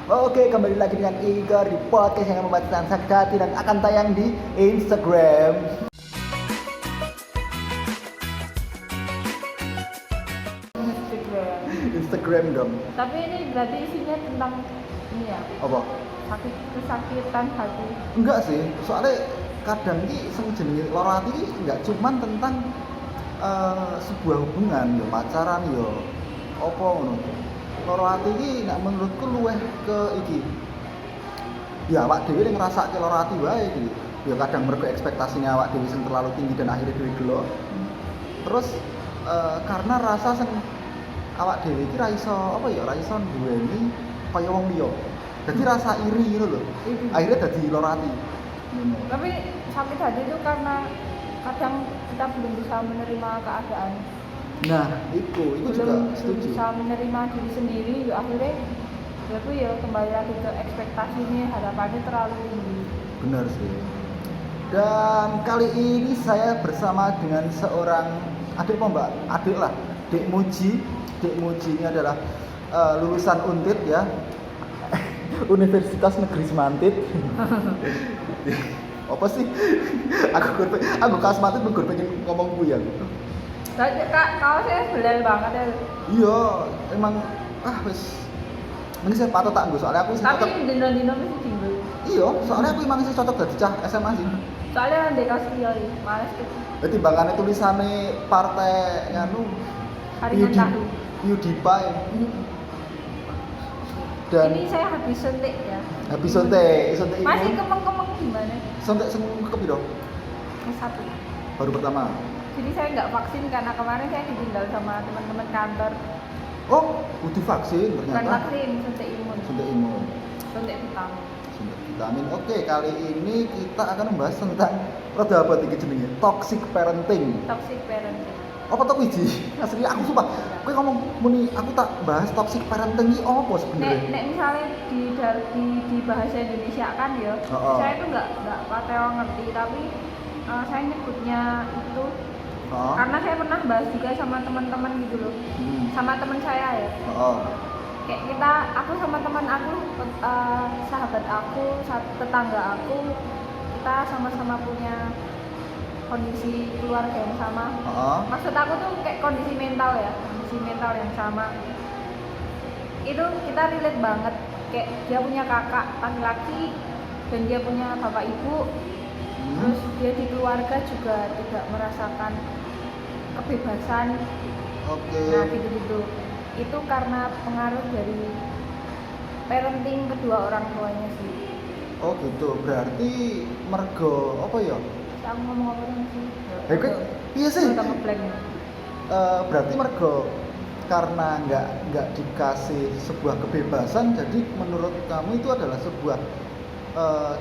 Oke, kembali lagi dengan Igor di podcast yang membahas tentang sakit hati dan akan tayang di Instagram. Instagram. Instagram dong. Tapi ini berarti isinya tentang ini ya, Apa? kesakitan hati. Enggak sih, soalnya kadang ini jenenge lara hati ini enggak cuman tentang sebuah hubungan, yo pacaran yo apa ngono. Lara hati ini nek menurutku luweh ke iki. Ya awak dhewe ning ngrasake lara hati wae iki. Ya kadang mergo ekspektasinya awak dhewe sing terlalu tinggi dan akhirnya dhewe gelo. Terus karena rasa sing awak dhewe iki ra iso duweni kaya wong liya. Dadi rasa iri ngono lho. Akhirnya dadi lara hati. Tapi sakit hati itu karena kadang kita belum bisa menerima keadaan. Nah, itu juga belum setuju. bisa menerima diri sendiri, ya akhirnya ya kembali lagi ke ekspektasinya, harapannya terlalu tinggi. Benar sih. Dan kali ini saya bersama dengan seorang adik Mbak, adik lah, Dek Muji. Dek Muji ini adalah lulusan Untit ya. Universitas Negeri Semantit. Apa sih? aku kasmatit gue pengen ngomong buyang. Kak, kaosnya belal banget ya. Iya, emang wis. Ini saya patut tak nggo soalnya aku sih cocok. Tapi dino-dino mesti tinggal. Iya, soalnya aku emang sih cocok dadi cah SMA sih. Soalnya ndek kelas ya, males gitu. Jadi bangkane tulisane partai nganu Haringan tahu. PewDiePie. Dan Ini saya habis suntik ya. habis suntik Masih ini. kemeng-kemeng gimana? Suntik sing kepiro? Satu. Baru pertama. Jadi saya nggak vaksin karena kemarin saya ditinggal sama teman-teman kantor. Oh, butuh vaksin Bukan ternyata. vaksin, suntik imun. Suntik imun. Suntik vitamin. Suntik vitamin. Oke, kali ini kita akan membahas tentang rada apa iki jenenge? Toxic parenting. Toxic parenting. Apa tok wiji? Asli aku sumpah. Kowe ngomong muni aku tak bahas toxic parenting iki apa sebenarnya? Nek misalnya di bahasa Indonesia kan ya, saya itu nggak pateo ngerti, tapi saya nyebutnya itu karena saya pernah bahas juga sama teman-teman gitu loh, sama teman saya ya. Kayak aku sama teman aku, sahabat aku, tetangga aku, kita sama-sama punya kondisi keluarga yang sama. Maksud aku tuh kayak kondisi mental yang sama. Itu kita relate banget. Kayak dia punya kakak laki-laki dan dia punya bapak ibu. Terus dia di keluarga juga tidak merasakan kebebasan. Nah gitu-gitu. Itu karena pengaruh dari parenting kedua orang tuanya sih. Oh gitu, berarti mergo apa ya? Aku ngomong apa sih? Iya sih. Ngeblank. Berarti mergo karena nggak dikasih sebuah kebebasan, jadi menurut kamu itu adalah sebuah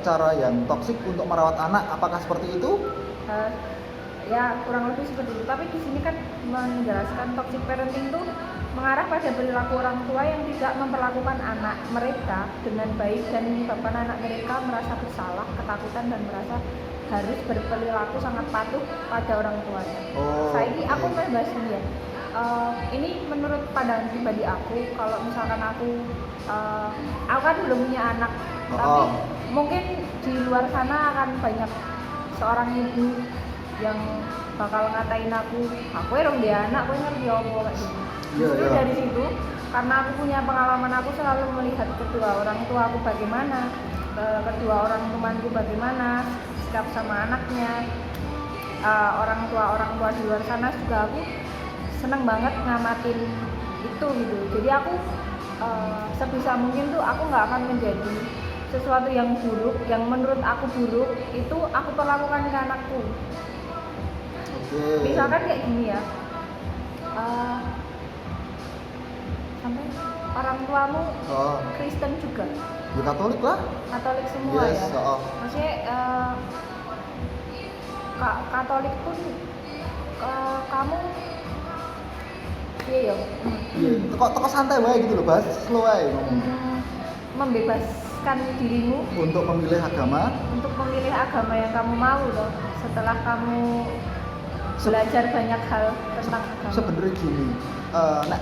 cara yang toksik untuk merawat anak. Apakah seperti itu? Ya kurang lebih seperti itu. Tapi di sini kan menjelaskan toxic parenting itu mengarah pada perilaku orang tua yang tidak memperlakukan anak mereka dengan baik dan menyebabkan anak mereka merasa bersalah, ketakutan dan merasa harus berperilaku sangat patuh pada orang tuanya. Saiki aku mau bahas ini ya. Ini menurut pandangan pribadi aku, kalau misalkan aku kan belum punya anak, tapi mungkin di luar sana akan banyak seorang ibu yang bakal ngatain aku orang dia anak, aku ngerti apa kayak gitu. Justru dari situ, karena aku punya pengalaman, aku selalu melihat kedua orang tua aku bagaimana, kedua orang temanku bagaimana sikap sama anaknya, orang tua di luar sana juga aku seneng banget ngamatin itu gitu. Jadi aku sebisa mungkin tuh aku nggak akan menjadi sesuatu yang buruk, yang menurut aku buruk itu aku perlakukan ke anakku. Misalkan kayak gini ya, sampai orang tuamu Kristen juga. Ya Katolik lah. Katolik semua ya. Maksudnya Katolik pun kamu iya ya. Iya, toko santai wae gitu loh, bahas slow wae ngomong. Membebaskan dirimu untuk memilih agama yang kamu mau loh. Setelah kamu belajar banyak hal tentang agama. Sebenarnya gini, nek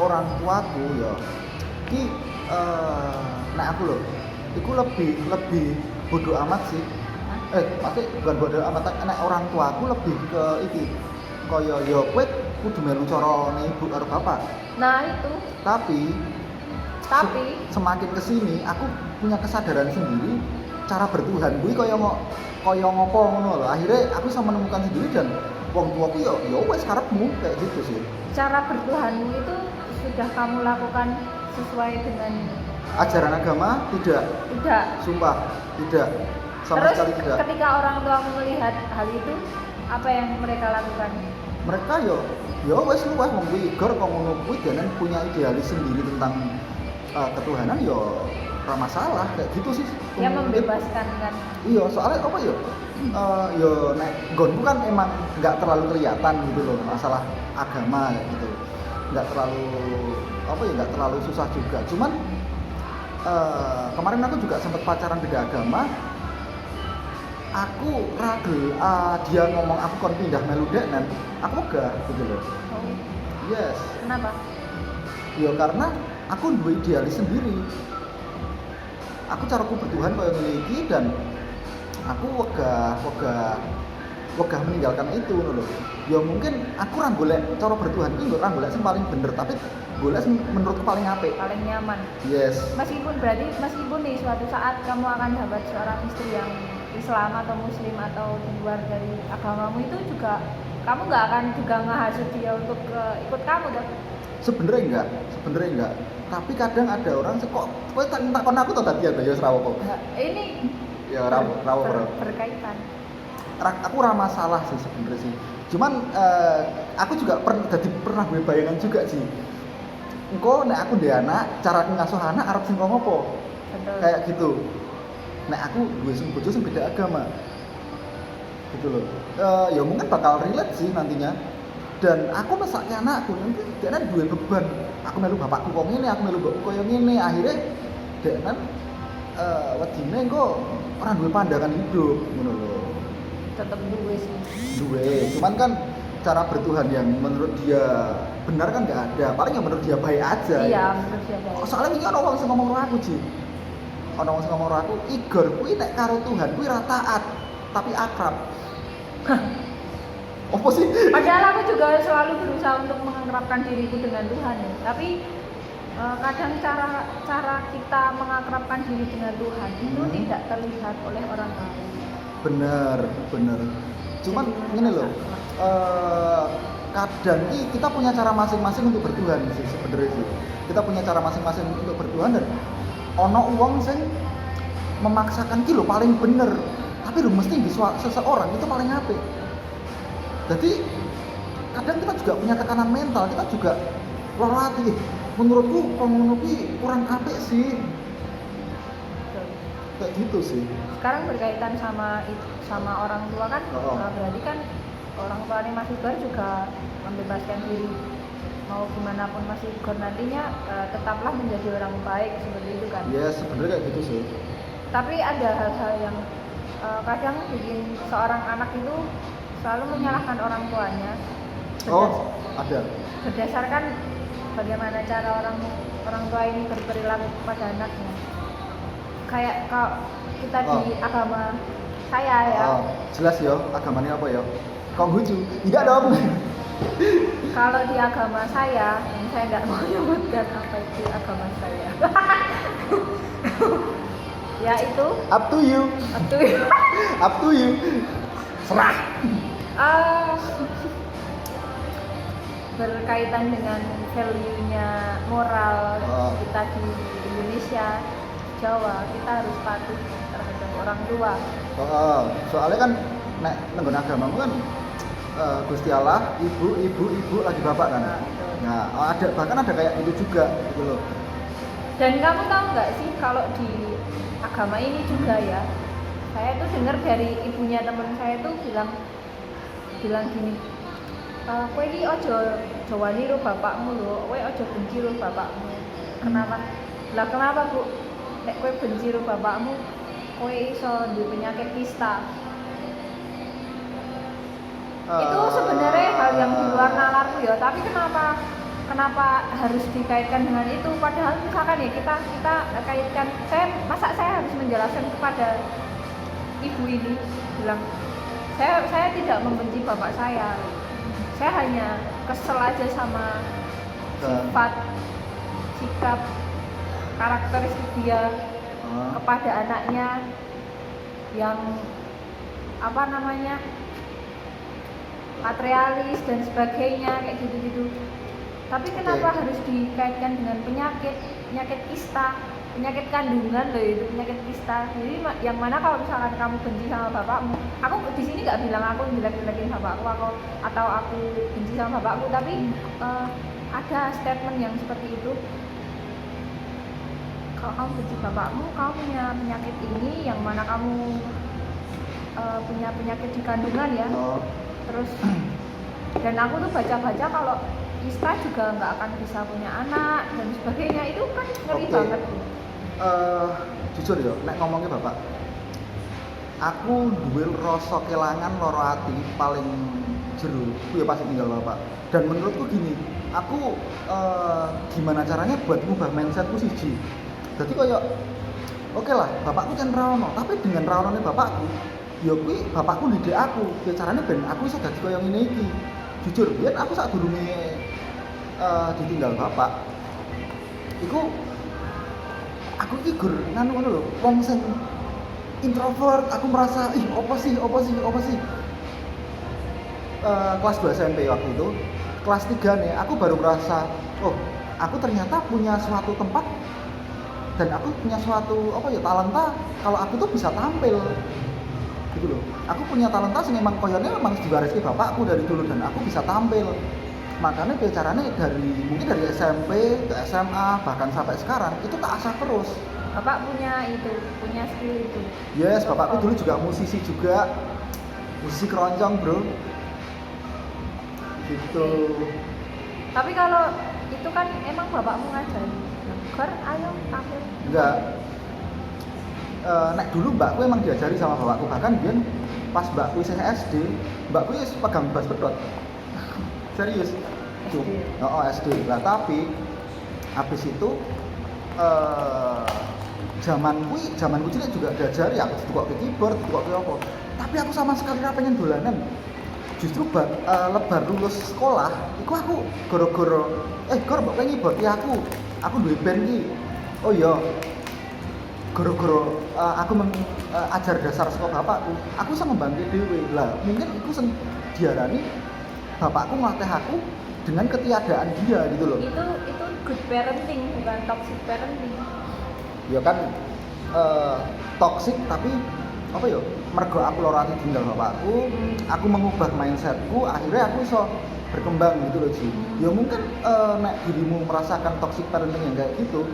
orang tuaku ya Ki nek aku lho, iku lebih bodoh amat sih. Pasti bukan bodoh amat, nek orang tua aku lebih ke iki. Kaya ya kowe kudu melu carane ibu karo bapak. Nah itu. Tapi Tapi semakin kesini aku punya kesadaran sendiri cara bertuhan kuwi kaya ngopo ngono lho. Akhirnya aku bisa menemukan sendiri dan wong tuaku ya wis karepmu kayak gitu sih. cara bertuhanmu itu sudah kamu lakukan sesuai dengan Ajaran agama tidak, tidak. sumpah tidak, sama Terus sekali tidak. ketika orang tuamu melihat hal itu, apa yang mereka lakukan? Mereka yo wis luwih wong kuwi igor kok ngono kuwi denen punya idealis sendiri tentang ketuhanan yo ora masalah kayak gitu sih. Ya membebaskan kan. Iya, soalnya apa ya? Yo nek nggonku kan emang nggak terlalu kelihatan gitu loh masalah agama kayak gitu. Nggak terlalu nggak terlalu susah juga. Cuman kemarin aku juga sempat pacaran beda agama. Aku ragel dia ngomong aku kon pindah melu deknen, aku enggak gitu loh. Oh, Yes. kenapa? Ya karena aku duwe idealis sendiri. Aku caraku bertuhan kaya ngene iki dan aku wegah meninggalkan itu ngono lho. Ya mungkin aku ora golek cara bertuhan iki ora golek sing paling bener, tapi golek sing menurutku paling apik. Paling nyaman. Yes. Meskipun nih suatu saat kamu akan dapat seorang istri yang Islam atau Muslim atau di luar dari agamamu, itu juga kamu nggak akan juga ngehasut dia untuk ikut kamu dong. Sebenarnya enggak. Tapi kadang ada orang sih kok kowe tak kon aku to tadi ya wis ra apa. Nah, ini Ya ra apa. berkaitan. Aku ora masalah sih sebenarnya sih. Cuman aku juga pernah gue bayangan juga sih. Engko nek aku ndek anak, cara aku ngasuh anak arep sing ngopo? Betul. Kayak gitu. Nek aku duwe sing bojo sing beda agama. Gitu loh. Ya mungkin bakal relate sih nantinya. Dan aku mesake anakku nanti dia duwe beban. Aku melu bapakku kok ngene, aku melu mbokku koyo ngene. Akhirnya dia wedine engko ora duwe pandangan hidup ngono lho. Tetap duwe sih. Duwe, cuman kan cara bertuhan yang menurut dia benar kan nggak ada, paling yang menurut dia baik aja. Iya, menurut siapa? Soalnya ini ono wong sing ngomong karo aku, Ji. Ono wong sing ngomong karo aku, Igor kuwi nek karo Tuhan kuwi ra taat, tapi akrab. Apa sih? Padahal aku juga selalu berusaha untuk mengakrabkan diriku dengan Tuhan ya. Tapi kadang cara kita mengakrabkan diri dengan Tuhan itu tidak terlihat oleh orang lain. Bener. Cuman gini loh, kadang kita punya cara masing-masing untuk bertuhan sih sebenarnya sih. Kita punya cara masing-masing untuk bertuhan dan ono wong sing memaksakan ki lho paling bener. Tapi lho mesti di seseorang itu paling apik. Jadi kadang kita juga punya tekanan mental, kita juga latih. Menurutku ngono ki kurang apik sih. Kayak gitu sih. Sekarang berkaitan sama orang tua kan, berarti kan orang tua ini Mas Igor juga membebaskan diri. Mau gimana pun Mas Igor nantinya tetaplah menjadi orang baik seperti itu kan. Ya sebenarnya kayak gitu sih. Tapi ada hal-hal yang kadang bikin seorang anak itu selalu menyalahkan orang tuanya. Ada. Berdasarkan bagaimana cara orang tua ini berperilaku kepada anaknya. Kayak kalau kita di agama saya ya. Jelas ya, agamanya apa ya? Konghucu. Tidak dong. Kalau di agama saya, yang saya nggak mau menyebutkan apa itu agama saya. Ya itu. Up to you. Up to you. Serah. Berkaitan dengan value-nya moral kita di Indonesia, Jawa, kita harus patuh terhadap orang tua. Soalnya kan nek nenggon agamamu kan Gusti Allah, ibu lagi bapak kan. Nah, bahkan ada kayak gitu juga gitu loh. Dan kamu tahu nggak sih kalau di agama ini juga ya, saya tuh dengar dari ibunya teman saya tuh bilang gini, kowe iki aja wani karo bapakmu lho, kowe aja benci karo bapakmu. Kenapa? Lah kenapa, Bu? Nek kowe benci karo bapakmu, kowe iso duwe penyakit kista. Itu sebenarnya hal yang di luar nalarku ya, tapi kenapa kenapa harus dikaitkan dengan itu, padahal misalkan ya kita kaitkan, saya harus menjelaskan kepada ibu ini bilang saya tidak membenci bapak saya hanya kesel aja sama sifat, sikap, karakteristik dia kepada anaknya yang materialis dan sebagainya kayak gitu-gitu. Tapi kenapa harus dikaitkan dengan penyakit kista, penyakit kandungan loh, itu penyakit kista. Jadi yang mana kalau misalkan kamu benci sama bapakmu, aku di sini nggak bilang aku jelek-jelekin bapakku atau aku benci sama bapakku, tapi ada statement yang seperti itu. Kalau kamu benci bapakmu, kamu punya penyakit ini, yang mana kamu punya penyakit di kandungan ya. Terus dan aku tuh baca-baca kalau Ista juga nggak akan bisa punya anak dan sebagainya, itu kan ngeri banget. Jujur ya, nek ngomongnya bapak, aku duwe rasa kelangan loro ati paling jero ku ya pasti tinggal bapak. Dan menurutku gini, aku gimana caranya buat ngubah mindsetku siji. Jadi kayak oke lah, bapakku kan rawono, tapi dengan rawonane bapakku, ya kuwi bapakku didik aku. Ya carane ben aku iso dadi koyo ngene iki. Jujur, biyen aku sak durunge ditinggal bapak. Iku aku iki gur ngono lho, wong sing introvert, aku merasa apa sih kelas 2 SMP waktu itu, kelas 3 nih aku baru merasa aku ternyata punya suatu tempat dan aku punya suatu talenta, kalau aku tuh bisa tampil gitu loh. Aku punya talenta sing emang koyone memang diwariski bapakku dari dulu dan aku bisa tampil. Makanya caranya mungkin dari SMP ke SMA bahkan sampai sekarang itu tak asah terus. Bapak punya skill itu. Yes, bapakku dulu juga musisi keroncong bro. Gitu. Tapi kalau itu kan emang bapakmu ngajari. Gor, ayo tampil. Enggak. Nek dulu mbakku emang diajari sama bapakku, bahkan dia pas mbakku isih SD, mbakku wis pegang bass pedot. Serius. SD. Lah tapi habis itu zamanku cilik juga diajari aku tukok ke keyboard, tukok ke apa. Tapi aku sama sekali ora pengen dolanan. Justru lebar lulus sekolah, iku aku goro-goro mbok pengen keyboard ya aku duwe band iki. Oh iya. Goro-goro aku ajar dasar sekolah bapakku, aku iso ngembangke dhewe. Lah mungkin iku sing diarani bapakku ngelatih aku dengan ketiadaan dia gitu loh. Itu good parenting, bukan toxic parenting. Ya kan toxic tapi mergo aku loro ati tinggal bapakku, aku mengubah mindsetku, akhirnya aku iso berkembang gitu loh Ji. Ya mungkin nek dirimu merasakan toxic parenting yang kayak gitu,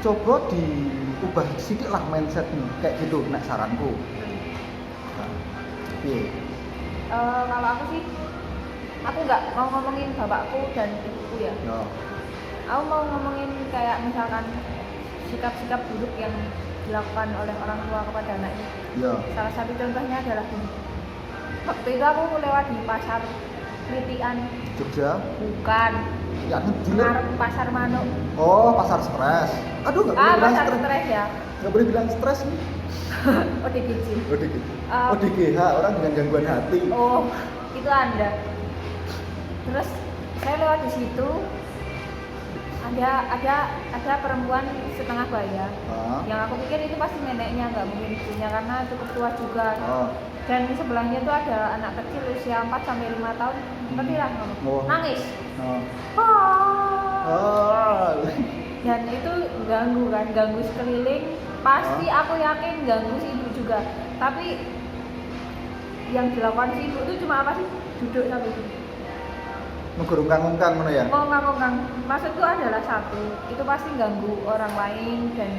coba diubah sedikit lah mindsetmu kayak gitu, nek saranku. Iya. Kalau aku sih, aku nggak mau ngomongin bapakku dan ibuku ya. Aku mau ngomongin kayak misalkan sikap-sikap buruk yang dilakukan oleh orang tua kepada anaknya. Salah satu contohnya adalah ini. Waktu itu aku lewat di pasar Kritian Jogja? Bukan. Ya, Pasar Manuk. Oh, pasar stres. Aduh, nggak boleh bilang stres ya. Nggak boleh bilang stres nih. ODGJ. ODGH, orang dengan gangguan hati. Oh, itu Anda. Terus saya lewat di situ, ada perempuan setengah baya. Yang aku pikir itu pasti neneknya, nggak mungkin ibunya karena cukup tua juga. Dan sebelahnya tuh ada anak kecil usia 4-5 tahun, ngerti lah ngomong. Nangis. Dan itu ganggu sekeliling. Pasti aku yakin ganggu si ibu juga. Tapi yang dilakukan si ibu itu cuma apa sih? Duduk sampai itu. Menggurungkan-ungkang mana ya? Ngongkang-ngongkang. Maksudku adalah satu, itu pasti ganggu orang lain dan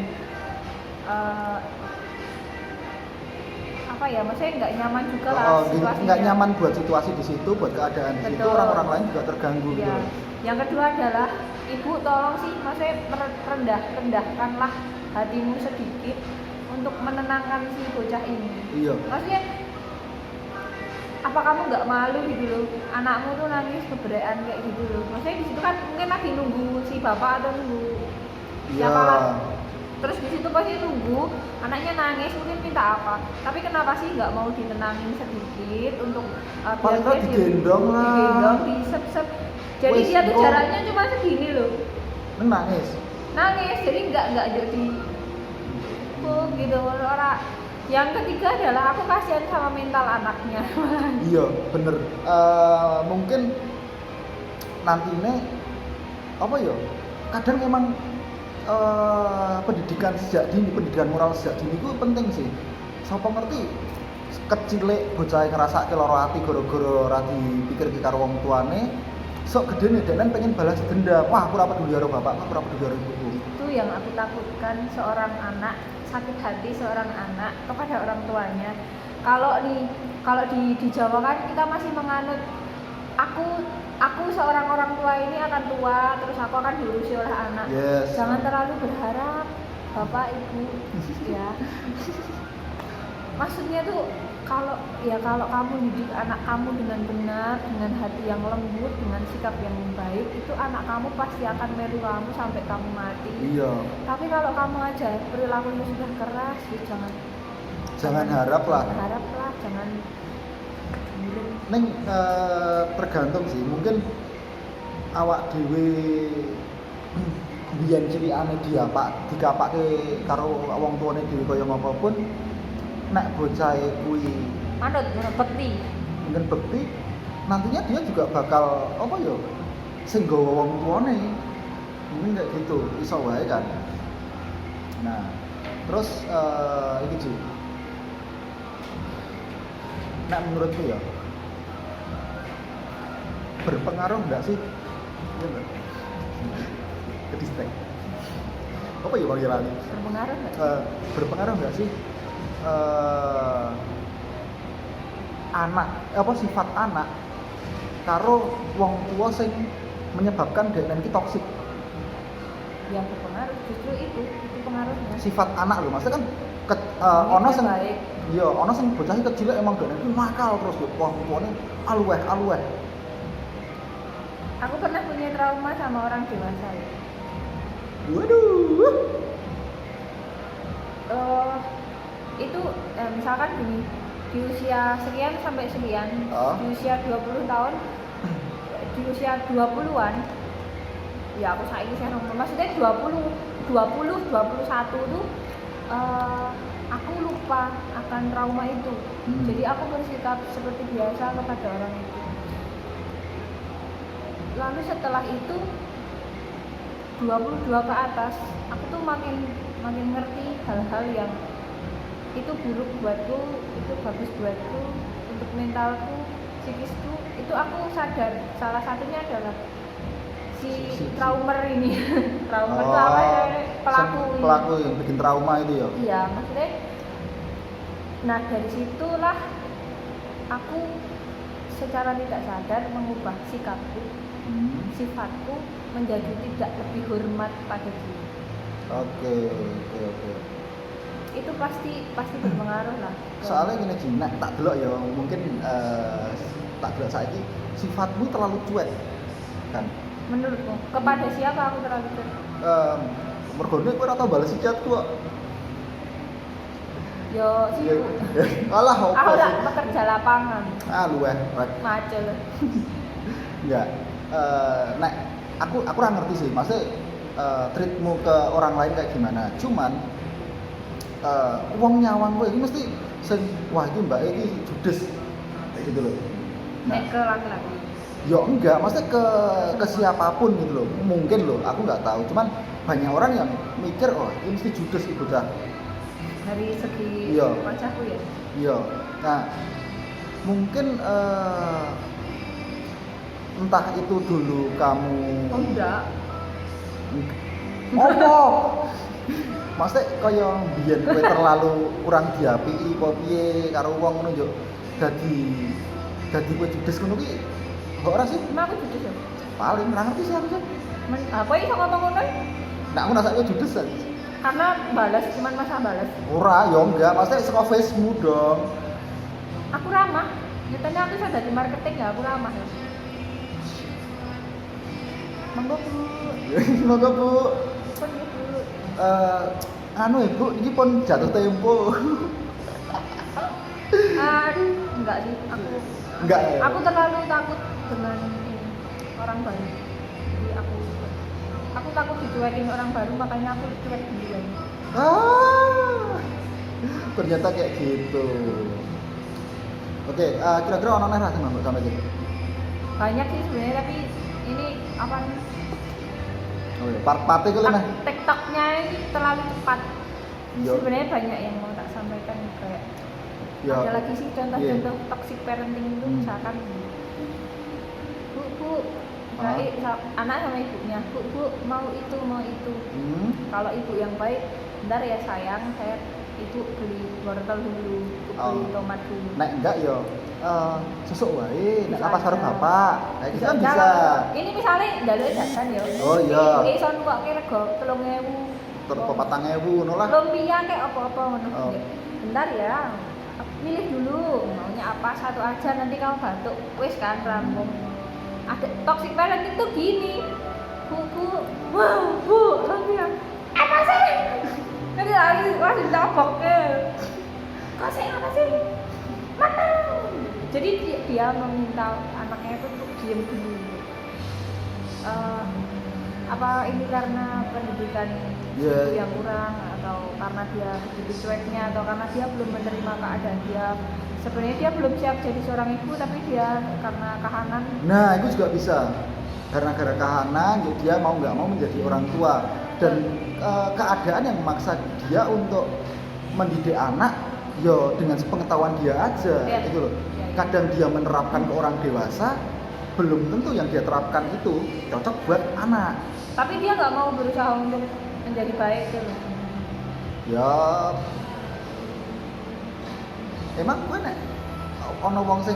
maksudnya nggak nyaman juga lah situasinya. Nggak nyaman buat situasi di situ, buat keadaan di situ, orang-orang lain juga terganggu gitu. Yang kedua adalah ibu tolong sih, maksudnya rendahkanlah hatimu sedikit untuk menenangkan si bocah ini. Iya. Maksudnya apa kamu nggak malu gitu loh, anakmu tuh nangis keberean kayak gitu loh. Maksudnya di situ kan mungkin lagi nunggu si bapak atau nunggu siapa lah. Terus di situ pasti nunggu anaknya nangis, mungkin minta apa, tapi kenapa sih nggak mau ditenangin sedikit untuk paling nggak digendong lah, digendong, disep-sep. Jadi Wes, dia tuh jaraknya cuma segini loh, nangis, jadi nggak jadi gitu orang. Yang ketiga adalah aku kasihan sama mental anaknya. iya bener. Mungkin nantinya apa ya, kadang memang pendidikan sejak dini, pendidikan moral sejak dini itu penting sih. Sapa ngerti kecilek bocah ngerasake lara ati gara-gara ora dipikirke karo wong tuane, sok gedene denen pengen balas dendam. Wah, aku ora peduli karo bapakku, aku ora peduli karo ibuku. Itu yang aku takutkan, seorang anak, sakit hati seorang anak kepada orang tuanya. Kalau di Jawa kan kita masih menganut aku seorang orang tua ini akan tua, terus aku akan diurusi oleh anak. Yes. Jangan terlalu berharap bapak ibu ya. Maksudnya tuh kalau kamu didik anak kamu dengan benar, dengan hati yang lembut, dengan sikap yang baik, itu anak kamu pasti akan melu kamu sampai kamu mati. Iya. Tapi kalau kamu aja perilakunya sudah keras, ya jangan harap lah, jangan Neng tergantung sih, mungkin awak dhewe biyen cilikane dikapake karo wong tuane dhewe kaya apapun, nek bocahe kuwi manut bekti. mungkin bekti, nantinya dia juga bakal apa ya, sing nggawa wong tuane. Mungkin kayak gitu, iso wae kan. Nah, terus iki Ji. Nek menurutku ya, berpengaruh enggak sih? Iya enggak? Kedistek. Apa ya panggilannya? Berpengaruh nggak? Berpengaruh enggak sih? Sifat anak karo wong tua sing menyebabkan DNA ki toksik. Yang berpengaruh justru itu pengaruhnya. Sifat anak lho, maksudnya kan ono sing baik. iya, ono sing bocah kecil emang DNA ki nakal terus lho, wong tuane alueh. Aku pernah punya trauma sama orang dewasa ya. Waduh. Itu misalkan gini, di usia sekian sampai sekian, di usia 20 tahun, di usia 20-an, ya aku saiki saya nomor, maksudnya 20, 21 tuh aku lupa akan trauma itu. Jadi aku bersikap seperti biasa kepada orang itu. Lalu setelah itu 22 ke atas, aku tuh makin ngerti hal-hal yang itu buruk buatku, itu bagus buatku, untuk mentalku, psikisku. Itu aku sadar. Salah satunya adalah si traumer ini. Traumer itu apa ya? Pelaku yang bikin trauma itu ya? Iya, maksudnya. Nah, dari situlah aku secara tidak sadar mengubah sikapku, sifatku menjadi tidak lebih hormat pada dia. Oke. Itu pasti berpengaruh lah. Soalnya gini Ji, nek tak delok ya, mungkin tak delok saiki sifatmu terlalu cuek kan. Menurutmu kepada siapa aku terlalu cuek? Mergone kowe ora tau bales chatku kok. Yo sibuk. Alah opo. Aku lah pekerja lapangan. Luweh rek. Macul. Enggak. Nek aku ora ngerti sih, maksudnya treatmu ke orang lain kayak gimana. Cuman wong nyawang kowe iki mesti sing wah iki mbak iki judes kayak gitu loh. Nek ke laki-laki. Ya enggak, maksudnya ke siapapun gitu loh. Mungkin loh, aku nggak tahu. Cuman banyak orang yang mikir oh ini mesti judes iki bocah. Dari segi wajahku ya. Iya. Nah, mungkin entah itu dulu kamu enggak. Apa? Maksudnya kaya biyen kowe terlalu kurang diapiki apa piye karo wong ngono yo dadi kowe judes ngono ki kok ora sih? Emang aku judes ya? Paling ora ngerti sih aku sih. Apa iso ngomong ngono? Nek aku rasake judes kan. Karena balas cuman masa balas. Ora, ya enggak, maksudnya saka face-mu dong. Aku ramah. Yo, Ah, luweh. aku Rek. ramah. Nyatanya aku sudah di marketing ya, aku ramah ya. Monggo Bu. Monggo Bu. Pun ya, Bu. Anu Ibu, ini pun jatuh tempo. Enggak sih, Enggak ya? aku terlalu takut dengan ini, orang baru. Jadi aku takut dicuekin orang baru, makanya aku cuek duluan. Ternyata kayak gitu. Oke, kira-kira ono neh rasane Mbak sampai gitu. Banyak sih sebenarnya, tapi ini apa nih? Oh iya, part-part itu lah. TikToknya ini terlalu cepat. Iya. Sebenarnya banyak yang mau tak sampaikan kayak Ya. ada lagi sih contoh-contoh toxic parenting itu, misalkan bu anak sama ibunya, bu mau itu kalau ibu yang baik, bentar ya sayang, saya ibu beli wortel dulu, beli tomat dulu. Nek enggak ya sesuk wae, nek Bisa apa karo aja. bapak. Kayak gitu kan bisa. Kalau ini misalnya njaluk jajan ya. Oh iya. Iso nukokke rego 3.000. Terus 4.000 ngono lah. Lumpia kayak apa-apa ngono. Oh. Bentar ya. Milih dulu maunya apa, satu aja, nanti kamu batuk wis kan rampung. Ada toxic parenting tuh gini. Bu, lumpia. Apa sih? Nanti lagi masih taboknya. Kok sih apa sih? Mana? Jadi dia meminta anaknya itu untuk diam dulu. Apa ini karena pendidikan yang kurang, atau karena dia begitu cueknya, atau karena dia belum menerima keadaan dia, sebenarnya dia belum siap jadi seorang ibu, tapi dia karena kahanan. Nah, itu juga bisa. Karena gara kahanan, dia mau nggak mau menjadi orang tua, dan keadaan yang memaksa dia untuk mendidik anak, yo dengan sepengetahuan dia aja, gitu loh. Kadang dia menerapkan ke orang dewasa, belum tentu yang dia terapkan itu cocok buat anak. Tapi dia nggak mau berusaha untuk menjadi baik gitu. Ya, emang gue nek ono wong sing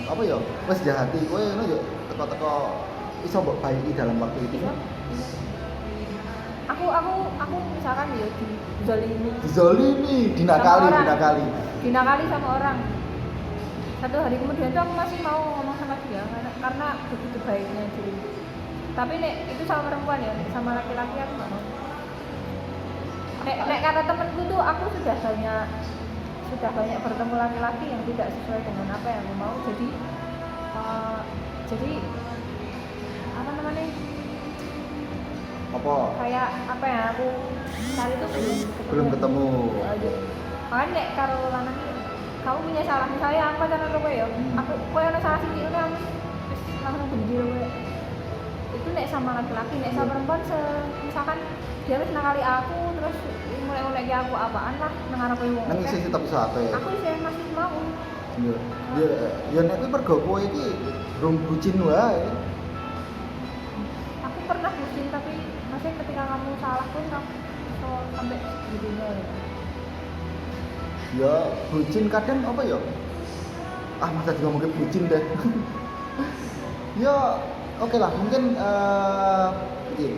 apa ya wis jahati kowe ngono yo teko-teko iso mbok baiki dalam waktu itu. Aku misalkan ya Dizolimi, dinakali sama orang. Satu hari kemudian tuh aku masih mau ngomong sama dia karena begitu baiknya dulu. Tapi nek itu sama perempuan ya, sama laki-laki aku nggak mau. Nek kata temenku tuh aku sudah banyak bertemu laki-laki yang tidak sesuai dengan apa yang aku mau. Jadi apa namanya? Apa? Kayak apa ya, aku cari tuh Belum ketemu. Makanya nek karo lanang kamu punya salah, misalnya aku pacaran karo kowe ya. Aku kowe ana salah sithik ngono wis langsung benci kowe. Itu nek sama laki-laki, nek sama perempuan misalkan dia wis nakali aku terus mulai aku apaan lah nang ngarepe wong. Nang isi tetep iso ape. Aku isih masih mau. Iya. Ya nek kuwi mergo kowe iki rung bucin wae. Aku pernah bucin, tapi maksudnya ketika kamu salah pun kamu so sampai begini ya. Ya bucin kadang apa ya? Masa juga mungkin bucin deh. Ya oke lah, mungkin ini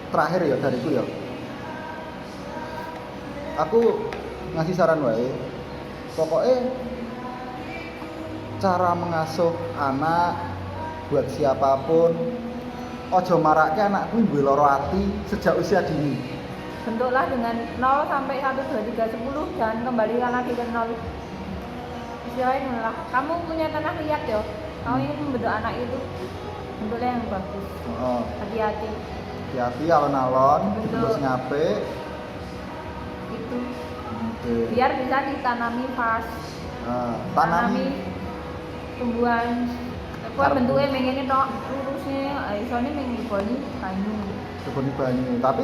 terakhir ya dariku ya. Aku ngasih saran wae. Pokoknya cara mengasuh anak buat siapapun, ojo marake anakku duwe lara ati sejak usia dini. Bentuklah dengan 0 sampai 1, 2, 3, 10, dan kembalikan lagi ke 0. Istilahnya lah, kamu punya tanah liat ya, kamu ingin membentuk anak itu, bentuknya yang bagus. Hati-hati. Hati-hati alon-alon, terus ngape. Itu. Okay. Biar bisa ditanami pas. Tanami tumbuhan. Kue bentuknya mengene tok, lurusnya, isone mengiboni banyu. Kebun banyu. Tapi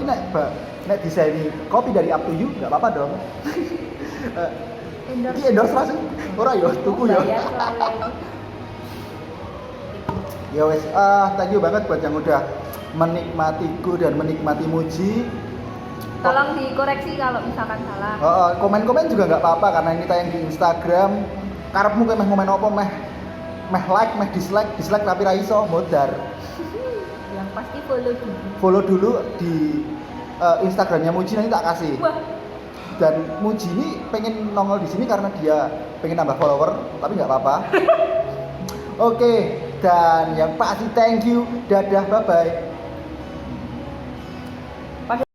nek disaini kopi dari Up to You enggak apa-apa dong. Iki endorse langsung. Ora ya, tuku ya. Ya wes, thank you banget buat yang udah menikmatiku dan menikmati Muji. Tolong dikoreksi kalau misalkan salah. Komen-komen juga nggak apa-apa karena ini tayang di Instagram. Karepmu kowe meh ngomen apa meh like, meh dislike tapi ra iso modar. Yang pasti follow dulu. Follow dulu di Instagramnya Muji, nanti tak kasih. Wah. Dan Muji ini pengen nongol di sini karena dia pengen nambah follower tapi nggak apa-apa. Oke, dan yang pasti thank you, dadah, bye bye.